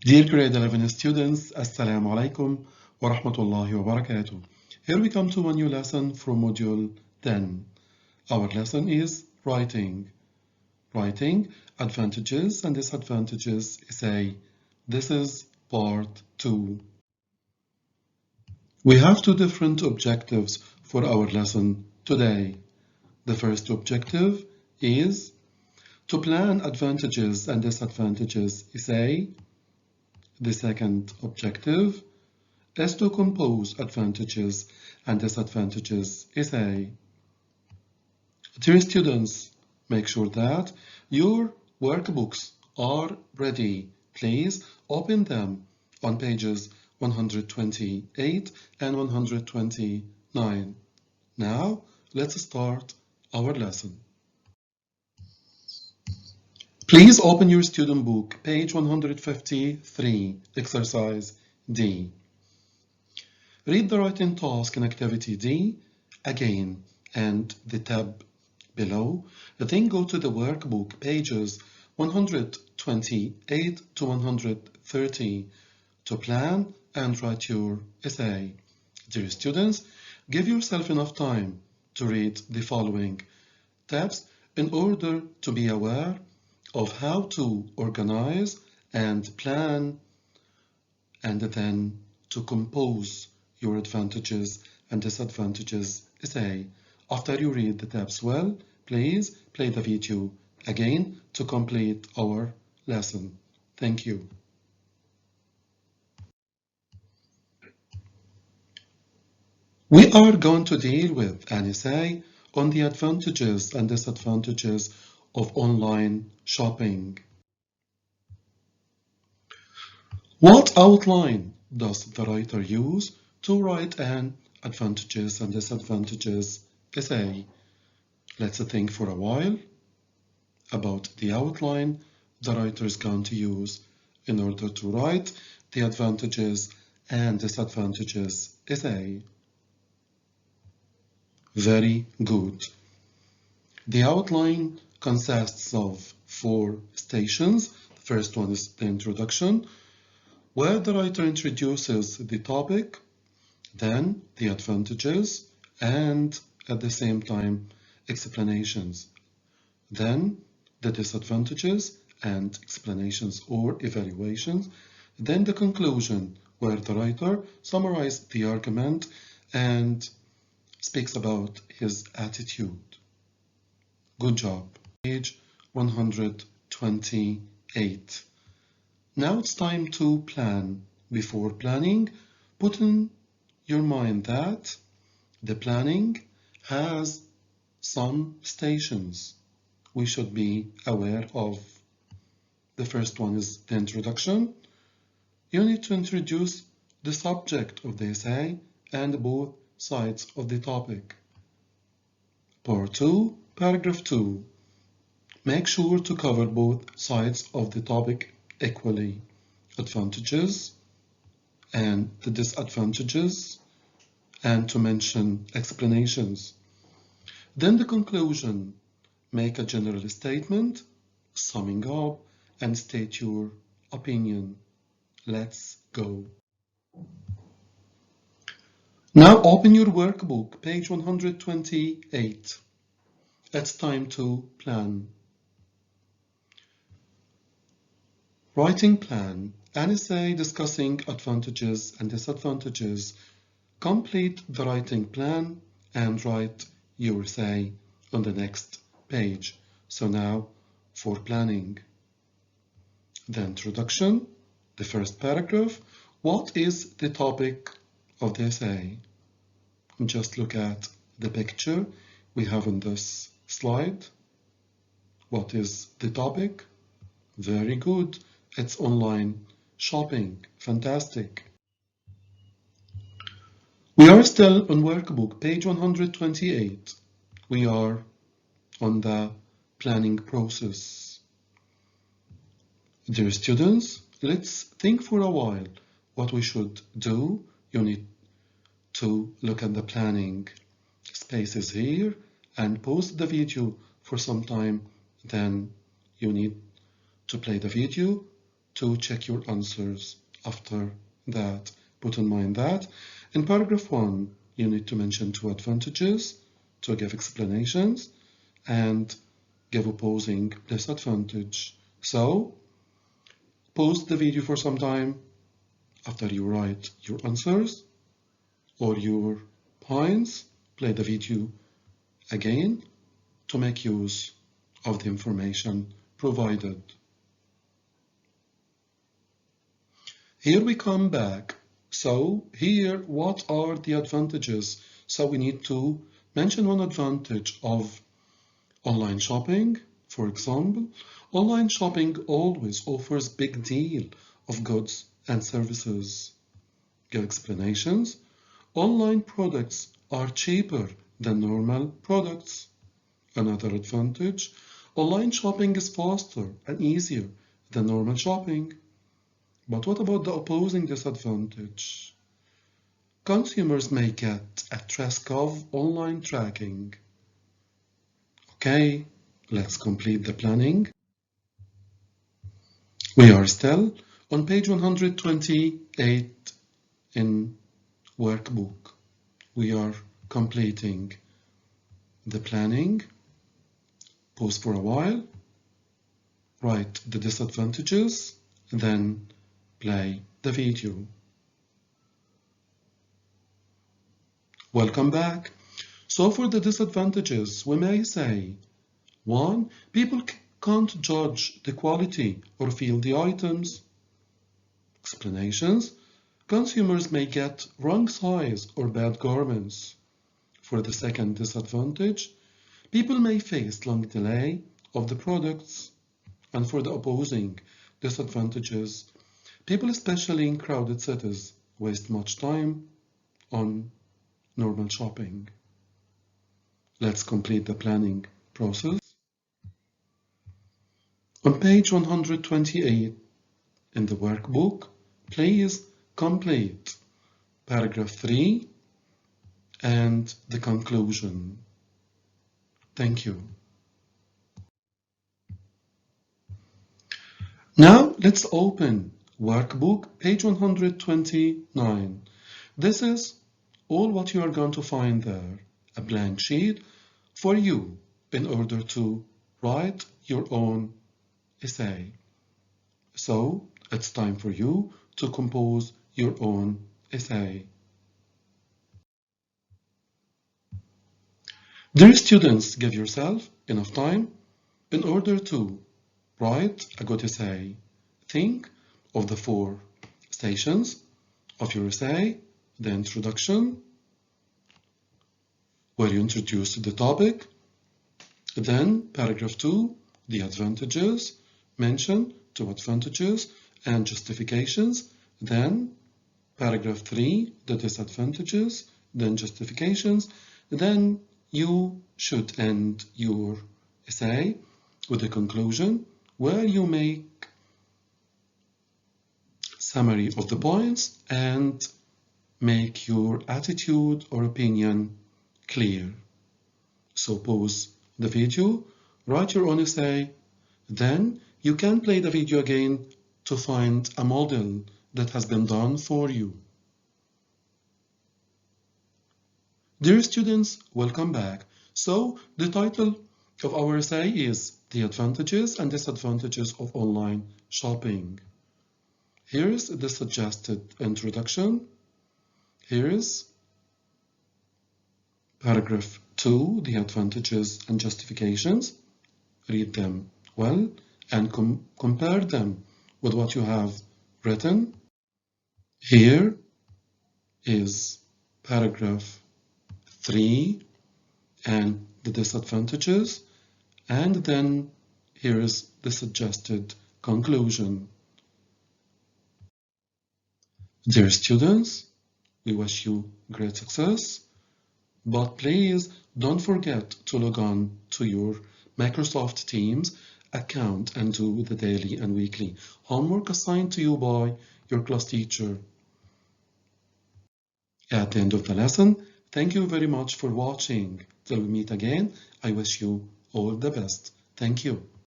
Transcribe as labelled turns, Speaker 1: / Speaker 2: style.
Speaker 1: Dear grade 11 students, Assalamu alaikum wa rahmatullahi wa barakatuh. Here we come to a new lesson from module 10. Our lesson is writing. Writing, advantages and disadvantages essay. This is part 2. We have two different objectives for our lesson today. The first objective is to plan advantages and disadvantages essay. The second objective is to compose advantages and disadvantages essay. Dear students, make sure that your workbooks are ready. Please open them on pages 128 and 129. Now, let's start our lesson. Please open your student book, page 153, exercise D. Read the writing task in activity D again and the tab below. Then go to the workbook, pages 128 to 130 to plan and write your essay. Dear students, give yourself enough time to read the following tabs in order to be aware of how to organize and plan and then to compose your advantages and disadvantages essay. After you read the tabs well, please play the video again to complete our lesson. Thank you. We are going to deal with an essay on the advantages and disadvantages of online shopping. What outline does the writer use to write an advantages and disadvantages essay? Let's think for a while about the outline the writer is going to use in order to write the advantages and disadvantages essay. Very good. The outline consists of 4 stations. The first one is the introduction, where the writer introduces the topic, then the advantages, and at the same time explanations. Then the disadvantages and explanations or evaluations. Then the conclusion, where the writer summarizes the argument and speaks about his attitude. Good job. Page 128. Now it's time to plan. Before planning, put in your mind that the planning has some stations we should be aware of. The first one is the introduction. You need to introduce the subject of the essay and both sides of the topic. Part 2, paragraph 2. Make sure to cover both sides of the topic equally. Advantages and the disadvantages, and to mention explanations. Then the conclusion. Make a general statement, summing up, and state your opinion. Let's go. Now open your workbook, page 128. It's time to plan. Writing plan. An essay discussing advantages and disadvantages. Complete the writing plan and write your essay on the next page. So now for planning. The introduction, the first paragraph. What is the topic of the essay? Just look at the picture we have on this slide. What is the topic? Very good. It's online shopping. Fantastic. We are still on workbook, page 128. We are on the planning process. Dear students, let's think for a while what we should do. You need to look at the planning spaces here and pause the video for some time. Then you need to play the video to check your answers after that. Put in mind that in paragraph 1, you need to mention 2 advantages, to give explanations, and give opposing disadvantage. So, pause the video for some time after you write your answers or your points. Play the video again to make use of the information provided. Here we come back. So here, what are the advantages? So we need to mention one advantage of online shopping. For example, online shopping always offers big deal of goods and services. Give explanations. Online products are cheaper than normal products. Another advantage, online shopping is faster and easier than normal shopping. But what about the opposing disadvantage? Consumers may get at risk of online tracking. Okay, let's complete the planning. We are still on page 128 in Workbook. We are completing the planning. Pause for a while, write the disadvantages, then play the video. Welcome back. So for the disadvantages, we may say, 1. People can't judge the quality or feel the items. Explanations. Consumers may get wrong size or bad garments. For the second disadvantage, people may face long delay of the products. And for the opposing disadvantages, people, especially in crowded cities, waste much time on normal shopping. Let's complete the planning process. On page 128 in the workbook, please complete paragraph 3 and the conclusion. Thank you. Now let's open workbook page 129. This is all what you are going to find there, a blank sheet for you in order to write your own essay. So it's time for you to compose your own essay. Dear students, give yourself enough time in order to write a good essay. Think of the 4 stations of your essay: the introduction, where you introduce the topic, then paragraph 2, the advantages, mention 2 advantages and justifications, then paragraph 3, the disadvantages, then justifications, then you should end your essay with a conclusion where you make summary of the points and make your attitude or opinion clear. So pause the video, write your own essay, then you can play the video again to find a model that has been done for you. Dear students, welcome back. So the title of our essay is The Advantages and Disadvantages of Online Shopping. Here's the suggested introduction. Here's paragraph 2, the advantages and justifications. Read them well and compare them with what you have written. Here is paragraph 3 and the disadvantages, and then here is the suggested conclusion. Dear students, we wish you great success, but please don't forget to log on to your Microsoft Teams account and do the daily and weekly homework assigned to you by your class teacher. At the end of the lesson, thank you very much for watching. Till we meet again, I wish you all the best. Thank you.